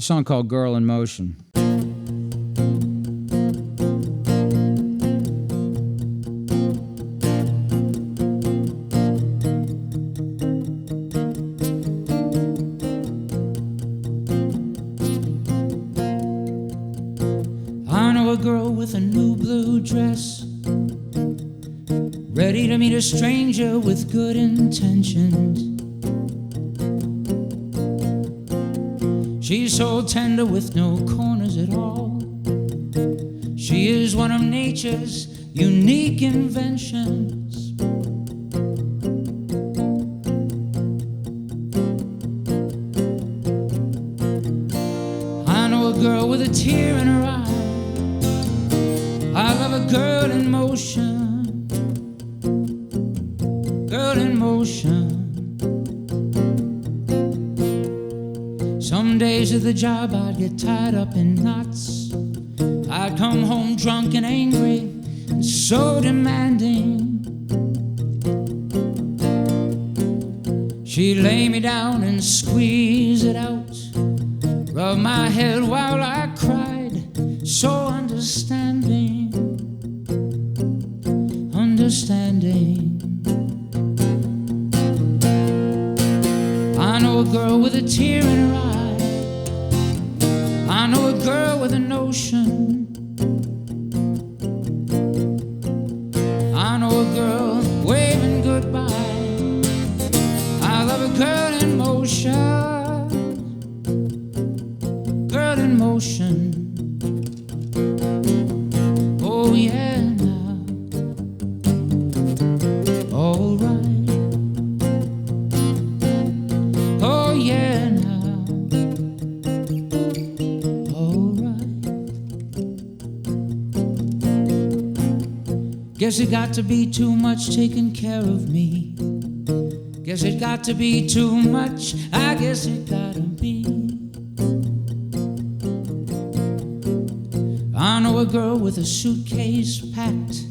A song called Girl in Motion. I know a girl with a new blue dress, ready to meet a stranger with good intentions. She's so tender with no corners at all. She is one of nature's unique inventions. I know a girl with a tear in her eye. I love a girl in motion. Girl in motion. Some days at the job I'd get tied up in knots. I'd come home drunk and angry and so demanding. She'd lay me down and squeeze it out, rub my head while I cried, so understanding, understanding. I know a girl with a tear in her eye. I know a girl with a notion. I know a girl waving goodbye. I love a girl in motion. Girl in motion. Oh yeah now. All right. Oh yeah now. Guess it got to be too much taking care of me. Guess it got to be too much. I guess it gotta be. I know a girl with a suitcase packed.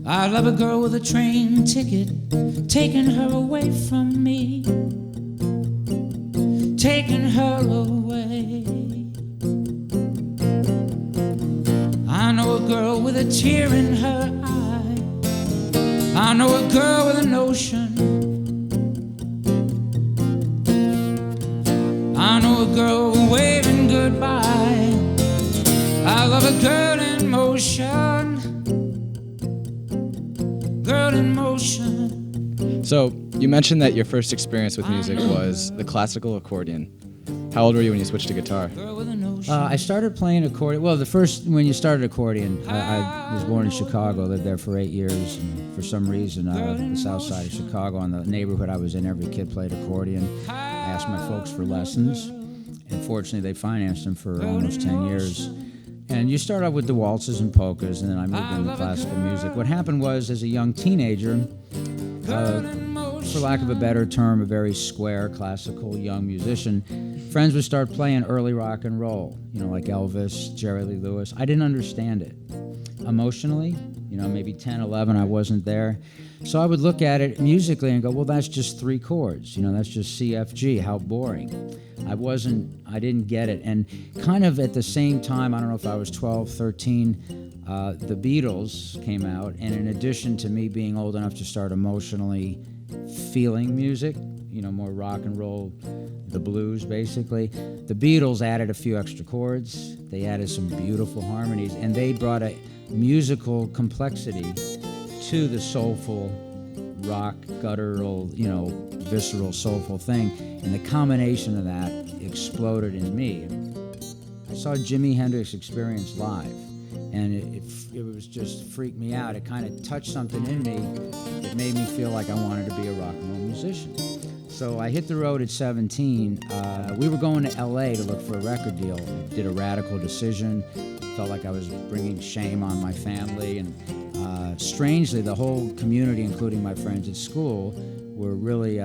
I love a girl with a train ticket, taking her away from me, taking her away. I know a girl with a tear in her eye. I know a girl with a notion. I know a girl waving goodbye. I love a girl in motion. Girl in motion. So, you mentioned that your first experience with music was the classical accordion. How old were you when you switched to guitar? I started playing accordion. Well, when you started accordion, I was born in Chicago, lived there for 8 years. And for some reason, the south side of Chicago, in the neighborhood I was in, every kid played accordion. I asked my folks for lessons, and fortunately, they financed them for almost 10 years. And you start out with the waltzes and polkas, and then I moved into classical music. What happened was, as a young teenager, for lack of a better term, a very square, classical young musician, friends would start playing early rock and roll, like Elvis, Jerry Lee Lewis. I didn't understand it. Emotionally, maybe 10, 11, I wasn't there. So I would look at it musically and go, well, that's just 3 chords. That's just C, F, G. How boring. I didn't get it. And kind of at the same time, I don't know if I was 12, 13, the Beatles came out. And in addition to me being old enough to start emotionally feeling music, more rock and roll, the blues basically, the Beatles added a few extra chords. They added some beautiful harmonies, and they brought a musical complexity to the soulful rock, guttural, visceral, soulful thing. And the combination of that exploded in me. I saw Jimi Hendrix Experience live, and it was just freaked me out. It kind of touched something in me that made me feel like I wanted to be a rock and roll musician. So I hit the road at 17. We were going to LA to look for a record deal. Did a radical decision. Felt like I was bringing shame on my family. And strangely, the whole community, including my friends at school, were really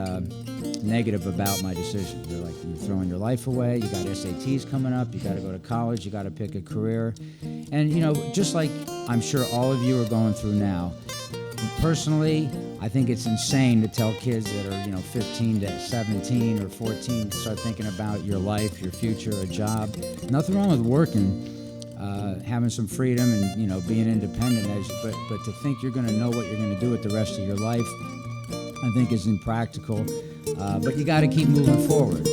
negative about my decision. They're like, you're throwing your life away. You got SATs coming up. You got to go to college. You got to pick a career. And, just like I'm sure all of you are going through now, personally, I think it's insane to tell kids that are, 15 to 17 or 14 to start thinking about your life, your future, a job. Nothing wrong with working, having some freedom and, being independent, but to think you're going to know what you're going to do with the rest of your life, I think is impractical. But you got to keep moving forward.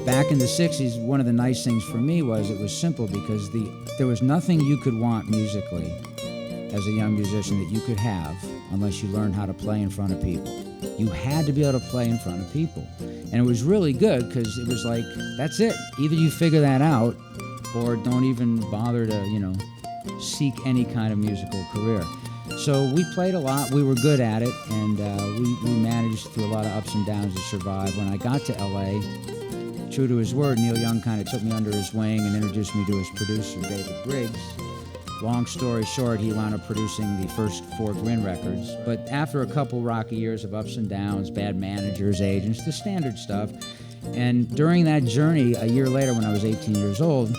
Back in the 60s, one of the nice things for me was it was simple because there was nothing you could want musically as a young musician that you could have unless you learned how to play in front of people. You had to be able to play in front of people. And it was really good because it was like, that's it. Either you figure that out or don't even bother to, seek any kind of musical career. So we played a lot, we were good at it, and we managed through a lot of ups and downs to survive. When I got to LA, true to his word, Neil Young kind of took me under his wing and introduced me to his producer, David Briggs. Long story short, he wound up producing the first 4 Grin records. But after a couple rocky years of ups and downs, bad managers, agents, the standard stuff, and during that journey, a year later when I was 18 years old,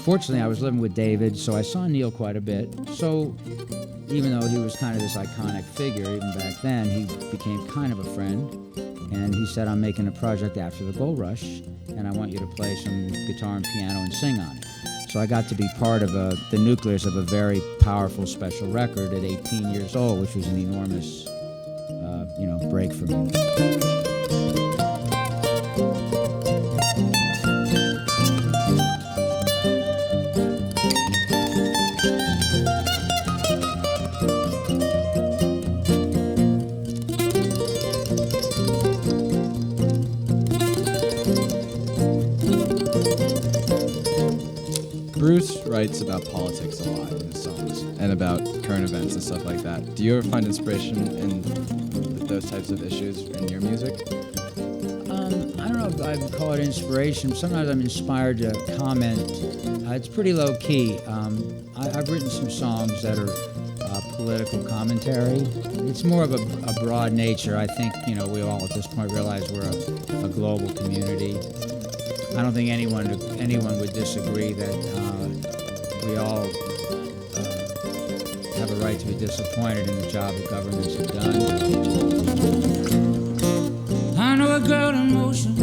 fortunately I was living with David, so I saw Neil quite a bit. So even though he was kind of this iconic figure, even back then, he became kind of a friend. And he said, I'm making a project after the Gold Rush, and I want you to play some guitar and piano and sing on it. So I got to be part of the nucleus of a very powerful special record at 18 years old, which was an enormous, break for me. Bruce writes about politics a lot in his songs and about current events and stuff like that. Do you ever find inspiration in those types of issues in your music? I don't know if I would call it inspiration. Sometimes I'm inspired to comment. It's pretty low key. I've written some songs that are political commentary. It's more of a broad nature. I think, we all at this point realize we're a global community. I don't think anyone would disagree that we all have a right to be disappointed in the job that governments have done. I know a girl in motion